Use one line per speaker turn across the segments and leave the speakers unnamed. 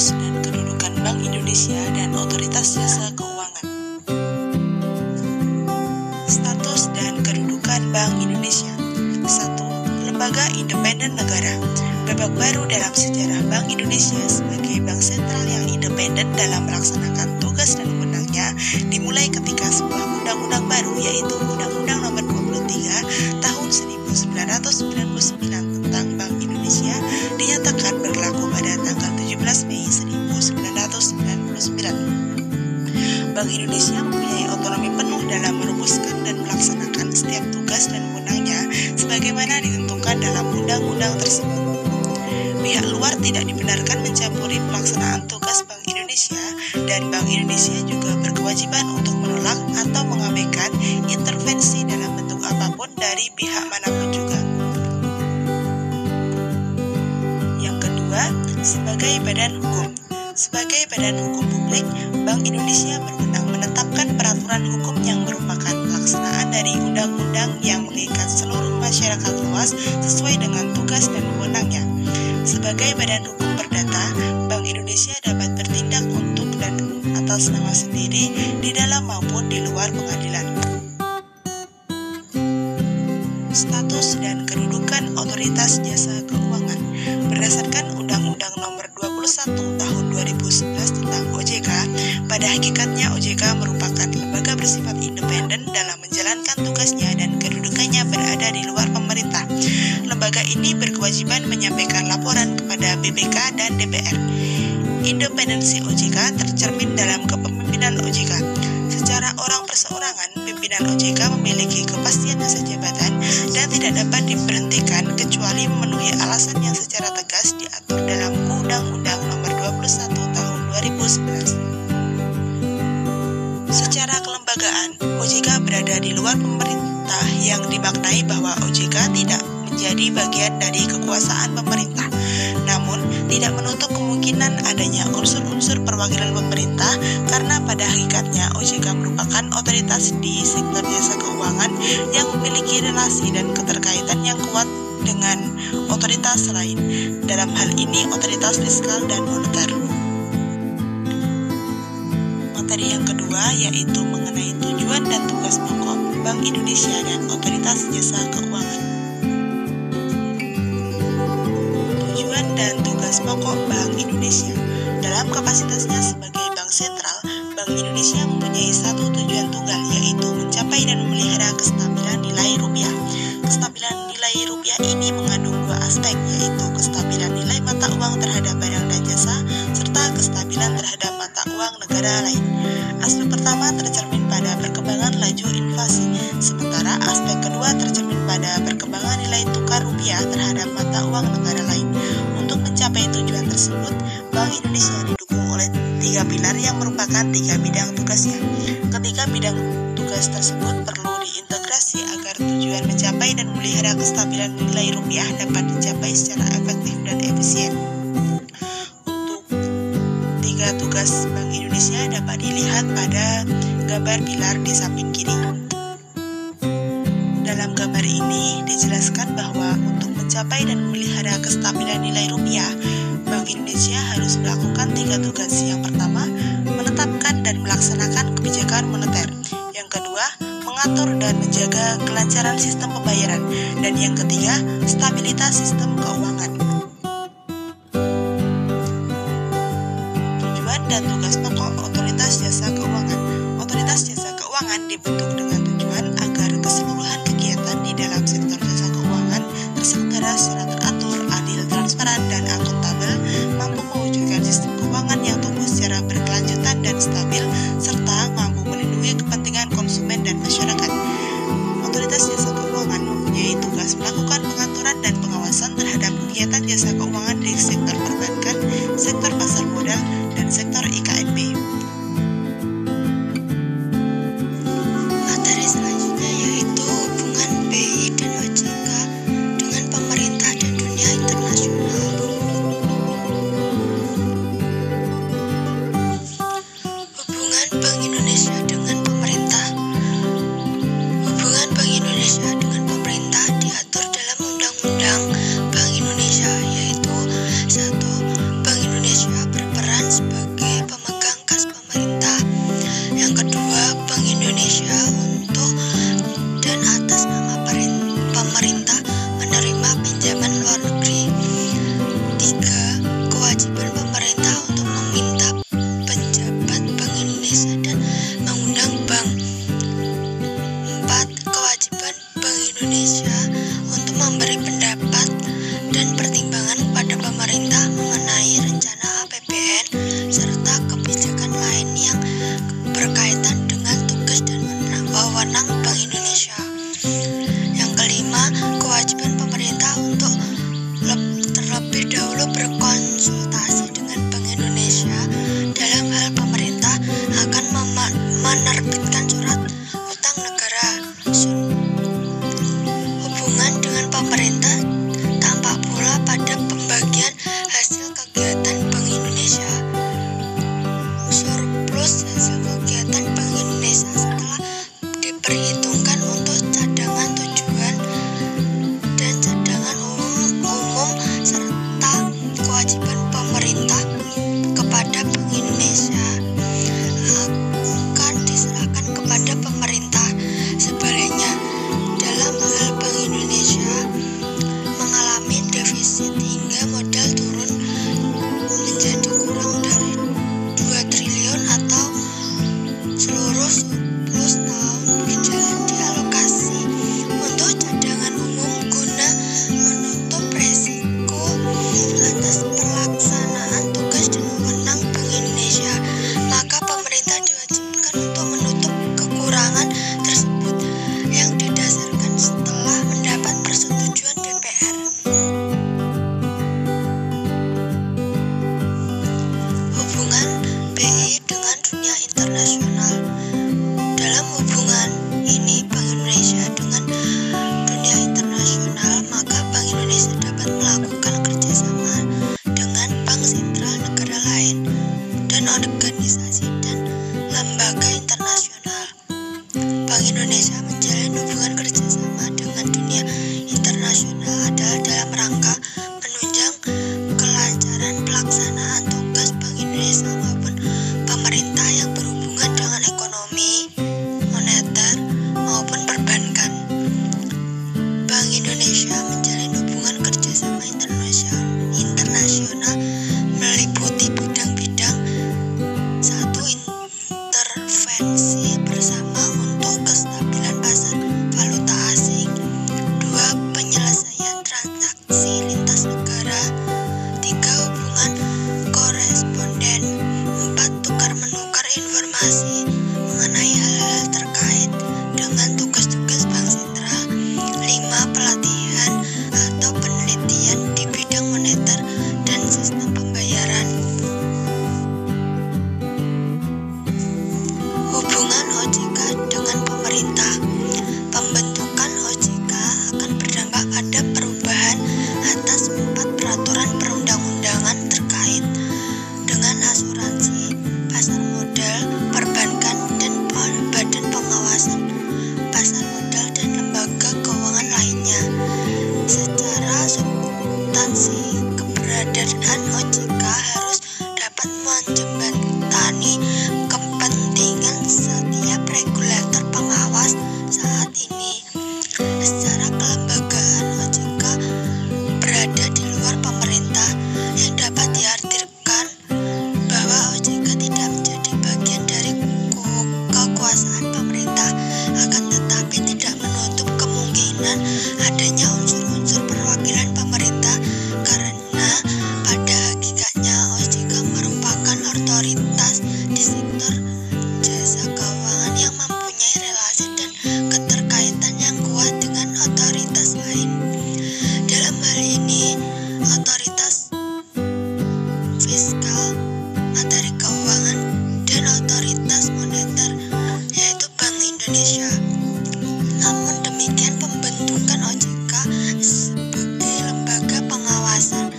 Status dan kedudukan Bank Indonesia dan Otoritas Jasa Keuangan. Status dan kedudukan Bank Indonesia. 1. Lembaga independen negara. Babak baru dalam sejarah Bank Indonesia sebagai bank sentral yang independen dalam melaksanakan tugas dan wewenangnya dimulai ketika sebuah undang-undang baru, yaitu Undang-Undang Nomor 23 Tahun 1999 tentang Bank Indonesia dinyatakan berlaku pada tanggal 17 Mei 1999. Bank Indonesia mempunyai otonomi penuh dalam merumuskan dan melaksanakan setiap tugas dan wewenangnya sebagaimana ditentukan dalam undang-undang tersebut. Pihak luar tidak dibenarkan mencampuri pelaksanaan tugas Bank Indonesia, dan Bank Indonesia juga berkewajiban untuk menolak atau mengabaikan intervensi dalam bentuk apapun dari pihak manapun juga. Yang kedua, sebagai badan hukum. Sebagai badan hukum publik, Bank Indonesia berwenang menetapkan peraturan hukum yang merupakan pelaksanaan dari undang-undang yang mengikat seluruh masyarakat luas sesuai dengan tugas dan wewenangnya. Sebagai badan hukum perdata, Bank Indonesia dapat bertindak untuk dan atas nama sendiri di dalam maupun di luar pengadilan. Status dan kedudukan Otoritas Jasa Keuangan. Berdasarkan Undang-Undang Nomor 21 Tahun 2011 tentang OJK, pada hakikatnya OJK merupakan lembaga bersifat independen dalam menjalankan tugasnya dan kedudukannya berada di luar pemerintah. Lembaga ini berkewajiban menyampaikan laporan kepada BPK dan DPR. Independensi OJK tercermin dalam kepemimpinan OJK. Secara orang perseorangan, pimpinan OJK memiliki kepastian masa jabatan dan tidak dapat diberhentikan kecuali memenuhi alasan yang secara tegas diatur dalam Undang-Undang Nomor 21 Tahun 2011. Secara kelembagaan, OJK berada di luar pemerintah yang dimaknai bahwa OJK tidak menjadi bagian dari kekuasaan pemerintah. Namun, tidak menutup kemungkinan adanya unsur-unsur perwakilan pemerintah karena pada hakikatnya OJK merupakan otoritas di sektor jasa keuangan yang memiliki relasi dan keterkaitan yang kuat dengan otoritas lain. Dalam hal ini, otoritas fiskal dan moneter. Materi yang kedua yaitu mengenai tujuan dan tugas pokok Bank Indonesia dan Otoritas Jasa Keuangan. Tujuan dan tugas pokok Bank Indonesia. Dalam kapasitasnya sebagai bank sentral, Bank Indonesia mempunyai satu tujuan tunggal, yaitu mencapai dan memelihara kestabilan nilai rupiah. Kestabilan nilai rupiah ini mengandung dua aspek, yaitu kestabilan nilai mata uang terhadap barang dan jasa, serta kestabilan terhadap mata uang negara lain. Aspek pertama tercermin pada perkembangan laju inflasi, sementara aspek kedua tercermin pada perkembangan nilai tukar rupiah terhadap mata uang negara lain. Untuk mencapai tujuan tersebut, Bank Indonesia didukung oleh 3 pilar yang merupakan 3 bidang tugasnya. Ketiga bidang tugas tersebut perlu diintegrasi agar tujuan mencapai dan memelihara kestabilan nilai rupiah dapat dicapai secara efektif dan efisien. Untuk 3 tugas Bank Indonesia dapat dilihat pada gambar pilar di samping kiri. Dalam gambar ini dijelaskan bahwa untuk mencapai dan memelihara kestabilan nilai rupiah, Bank Indonesia harus melakukan 3 tugas. Yang pertama, menetapkan dan melaksanakan kebijakan moneter. Yang kedua, mengatur dan menjaga kelancaran sistem pembayaran. Dan yang ketiga, stabilitas sistem keuangan. Tujuan dan tugas pokok Otoritas Jasa Keuangan. Otoritas Jasa Keuangan dibentuk dengan tujuan agar keseluruhan kegiatan di dalam sektor jasa keuangan terselenggara secara teratur, adil, transparan, dan akuntabel, mampu mewujudkan sistem keuangan yang tumbuh secara berkelanjutan dan stabil, serta mampu melindungi kepentingan konsumen dan masyarakat. Otoritas Jasa Keuangan mempunyai tugas melakukan pengaturan dan pengawasan terhadap kegiatan jasa keuangan di sektor perbankan, sektor pasar modal, dan sektor IKNB. Materi lain, dan organisasi dan lembaga internasional. Bank Indonesia menjalin hubungan kerjasama dengan dunia internasional adalah dalam rangka menunjang kelancaran pelaksanaan tugas Bank Indonesia maupun pemerintah yang berhubungan dengan ekonomi, moneter, maupun perbankan. Bank Indonesia menjalin hubungan kerjasama internasional meliputi bidang-bidang: 1. Intervensi bersama untuk kestabilan pasar valuta asing, 2. Penyelesaian transaksi lintas negara, 3. Hubungan koresponden, 4. Tukar-menukar informasi mengenai hal-hal terkait dengan tugas-tugas Bank Sentral, 5. Pelatihan atau penelitian di bidang moneter dan sistem pembayaran. Hubungan OJK dengan pemerintah. Pembentukan OJK akan berdampak pada perubahan atas 4 peraturan perundang-undangan terkait dengan asuransi, pasar modal, perbankan, dan badan pengawasan pasar modal dan lembaga keuangan lainnya. Secara substansi, keberadaan OJK harus dapat menjembatani kepentingan setiap regulator pengawas saat ini. Secara kelembagaan, OJK berada di luar pemerintah, yang dapat diartikan bahwa OJK tidak menjadi bagian dari kekuasaan pemerintah, akan tetapi tidak menutup kemungkinan adanya unsur-unsur perwakilan pemerintah, karena pada hakikatnya OJK merupakan otoritas di sektor jasa keuangan yang mempunyai relasi dan keterkaitan yang kuat dengan otoritas lain. Dalam hal ini, otoritas fiskal, materi keuangan, dan otoritas moneter, yaitu Bank Indonesia. Namun demikian, pembentukan OJK sebagai lembaga pengawasan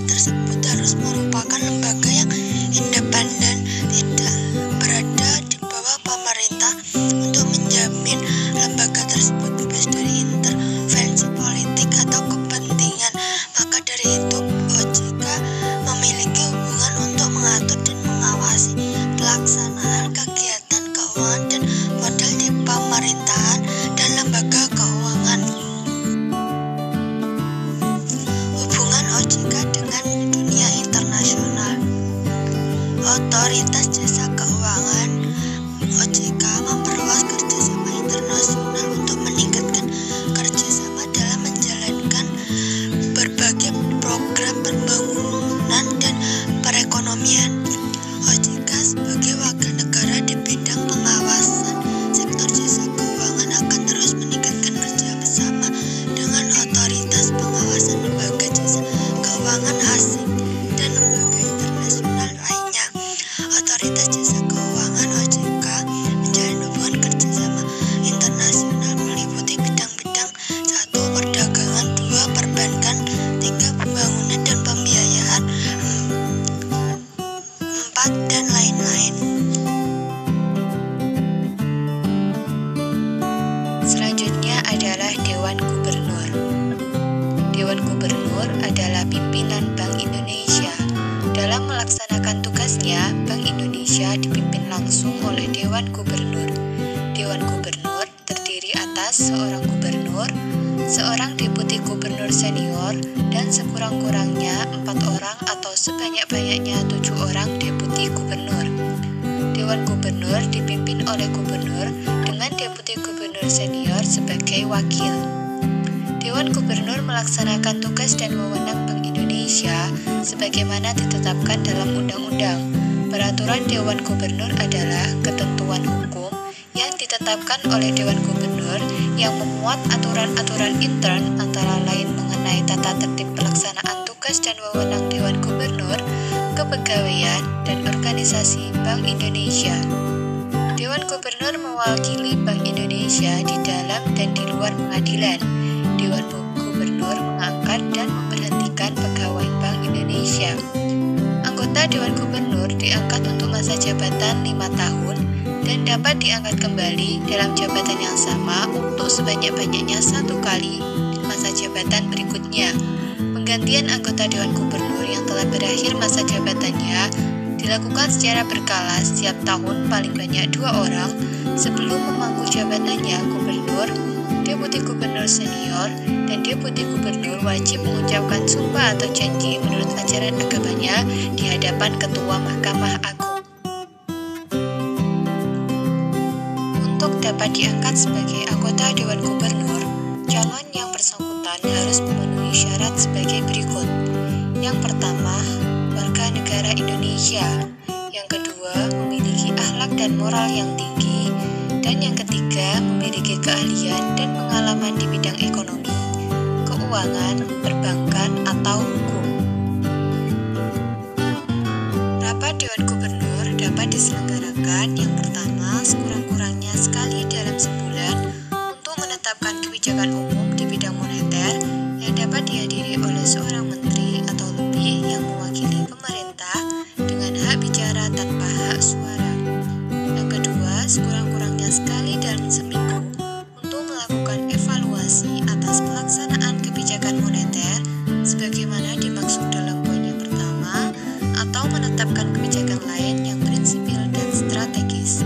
tersebut harus merupakan lembaga yang independen, tidak berada di bawah pemerintah, untuk menjamin lembaga tersebut bebas dari intervensi politik atau kepentingan. Maka dari itu, OJK memiliki hubungan untuk mengatur dan mengawasi pelaksanaan kegiatan keuangan dan modal di pemerintahan dan lembaga keuangan. Hubungan OJK dengan dunia internasional. Otoritas Jasa Keuangan OJK memperluas kerjasama internasional untuk meningkatkan kerjasama dalam menjalankan berbagai program pembangunan dan perekonomian. OJK sebagai wakil negara di bidang pengawasan sektor jasa keuangan akan terus meningkatkan kerjasama dengan otoritas pengawasan lembaga jasa keuangan asing dan lembaga internasional lainnya. Otoritas Jasa Keuangan OJK menjalin hubungan kerjasama internasional meliputi bidang-bidang: 1. Perdagangan, 2. Perbankan, 3. Pembangunan dan pembiayaan, 4. dan lain-lain. Selanjutnya adalah Dewan Gubernur. Dewan Gubernur adalah pimpinan Bank Indonesia. Dalam melaksanakan tugasnya, Bank Indonesia dipimpin langsung oleh Dewan Gubernur. Dewan Gubernur terdiri atas seorang gubernur, seorang deputi gubernur senior, dan sekurang-kurangnya 4 orang atau sebanyak-banyaknya 7 orang deputi gubernur. Dewan Gubernur dipimpin oleh gubernur dengan deputi gubernur senior sebagai wakil. Dewan Gubernur melaksanakan tugas dan wewenang Bank Indonesia sebagaimana ditetapkan dalam undang-undang. Peraturan Dewan Gubernur adalah ketentuan hukum yang ditetapkan oleh Dewan Gubernur yang memuat aturan-aturan intern antara lain mengenai tata tertib pelaksanaan tugas dan wewenang Dewan Gubernur, kepegawaian, dan organisasi Bank Indonesia. Dewan Gubernur mewakili Bank Indonesia di dalam dan di luar pengadilan. Dewan Gubernur mengangkat dan memberhentikan pegawai Bank Indonesia. Anggota
Anggota Dewan Gubernur diangkat untuk masa jabatan 5 tahun dan dapat diangkat kembali dalam jabatan yang sama untuk sebanyak-banyaknya 1 kali masa jabatan berikutnya. Penggantian anggota Dewan Gubernur yang telah berakhir masa jabatannya dilakukan secara berkala setiap tahun paling banyak 2 orang sebelum memangku jabatannya. Gubernur, Deputi Gubernur Senior, dan Deputi Gubernur wajib mengucapkan sumpah atau janji menurut ajaran agamanya di hadapan Ketua Mahkamah Agung. Untuk dapat diangkat sebagai anggota Dewan Gubernur, calon yang bersangkutan harus memenuhi syarat sebagai berikut. Yang pertama, warga negara Indonesia. Yang kedua, memiliki akhlak dan moral yang tinggi. Dan yang ketiga, memiliki keahlian dan pengalaman di bidang ekonomi, keuangan, perbankan, atau hukum. Rapat Dewan Gubernur dapat diselenggarakan yang pertama sekurang-kurangnya sekali dalam sebulan untuk menetapkan kebijakan umum di bidang moneter yang dapat dihadiri oleh seorang menteri atau lebih yang mewakili pemerintah dengan hak bicara tanpa hak suara. Yang kedua, sekurang-kurangnya sekali dalam seminggu untuk melakukan evaluasi atas pelaksanaan kebijakan moneter sebagaimana dimaksud dalam poin yang pertama, atau menetapkan kebijakan lain yang prinsipil dan strategis.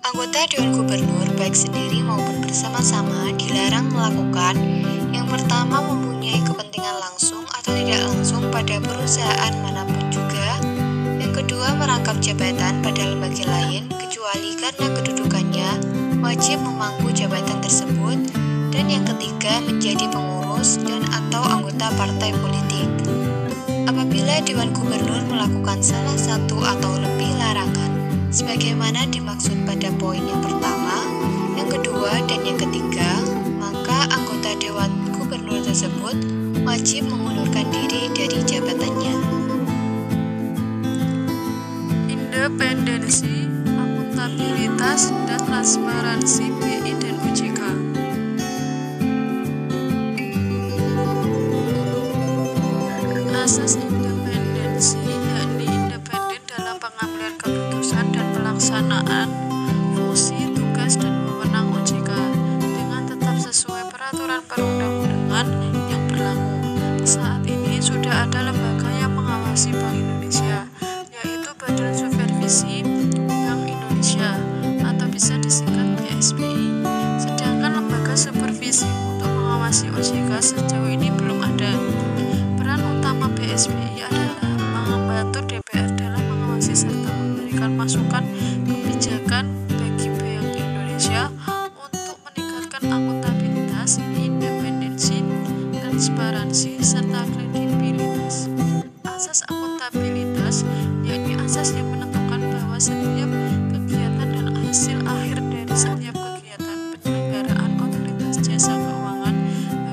Anggota Dewan Gubernur baik sendiri maupun bersama-sama dilarang melakukan yang pertama, mempunyai kepentingan langsung atau tidak langsung pada perusahaan manapun juga. Yang kedua, merangkap jabatan pada lembaga lain kecuali karena kedudukannya wajib memangku jabatan tersebut. Dan yang ketiga, menjadi pengurus dan atau anggota partai politik. Apabila Dewan Gubernur melakukan salah satu atau lebih larangan sebagaimana dimaksud pada poin yang pertama, yang kedua, dan yang ketiga, maka anggota Dewan Gubernur tersebut wajib mengundurkan diri dari jabatannya.
Independensi, akuntabilitas, dan transparansi BI dan OJK. Asas independensi yakni independen dalam pengambilan keputusan dan pelaksanaan fungsi, tugas, dan wewenang OJK dengan tetap sesuai peraturan perundang-undangan yang berlaku. Saat ini sudah ada lembaga yang mengawasi Bank Indonesia, yaitu Badan Supervisi Bank Indonesia atau bisa disingkat BSBI. Sedangkan lembaga supervisi untuk mengawasi OJK sejauh ini belum ada. Peran utama BSBI adalah membantu DPR dalam mengawasi serta memberikan masukan kebijakan bagi Bank Indonesia untuk meningkatkan akuntabilitas, independensi, transparansi, serta kredibilitas. Asas akuntabilitas yakni asas yang menentukan bahwa setiap kegiatan dan hasil akhir dari setiap kegiatan penyelenggaraan otoritas jasa keuangan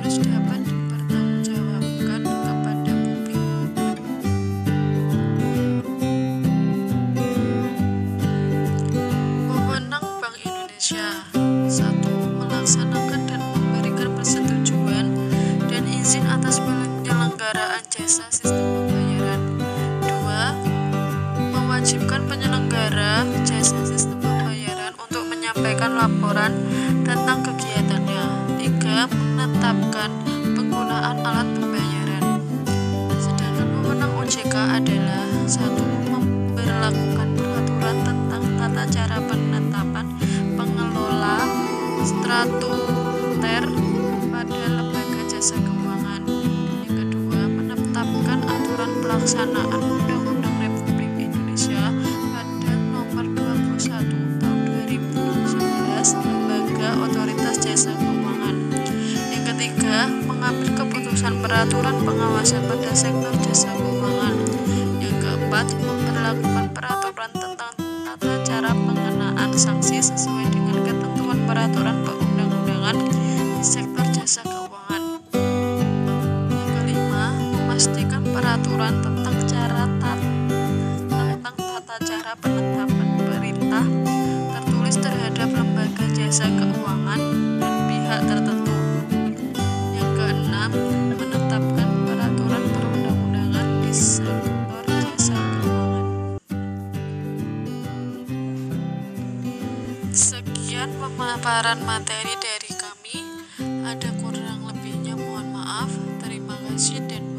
harus dapat dipertanggungjawabkan kepada publik. Wewenang Bank Indonesia. 1. Melaksanakan dan memberikan persetujuan dan izin atas penyelenggaraan jasa sistem pembayaran. 2. Mewajibkan penyelenggara jasa sistem pembayaran untuk menyampaikan laporan tentang kegiatannya. 3. Menetapkan penggunaan alat pembayaran. Sedangkan wewenang OJK adalah 1. Memberlakukan peraturan tentang tata cara penetapan pengelola statuter pada lembaga jasa keuangan. Yang kedua, menetapkan aturan pelaksanaan Undang-Undang Republik Indonesia pada nomor 21 tahun 2019 lembaga otoritas jasa keuangan. Yang ketiga, mengambil keputusan peraturan pengawasan pada sektor jasa keuangan. Yang keempat, memperlakukan peraturan tentang tata cara pengenaan sanksi sesuai dengan ketentuan peraturan perundang-undangan di sektor jasa keuangan. Yang kelima, memastikan peraturan tentang tata cara penetapan perintah tertulis terhadap lembaga jasa keuangan dan pihak tertentu. Yang keenam, menetapkan peraturan perundang-undangan di pemaparan materi dari kami. Ada kurang lebihnya mohon maaf. Terima kasih dan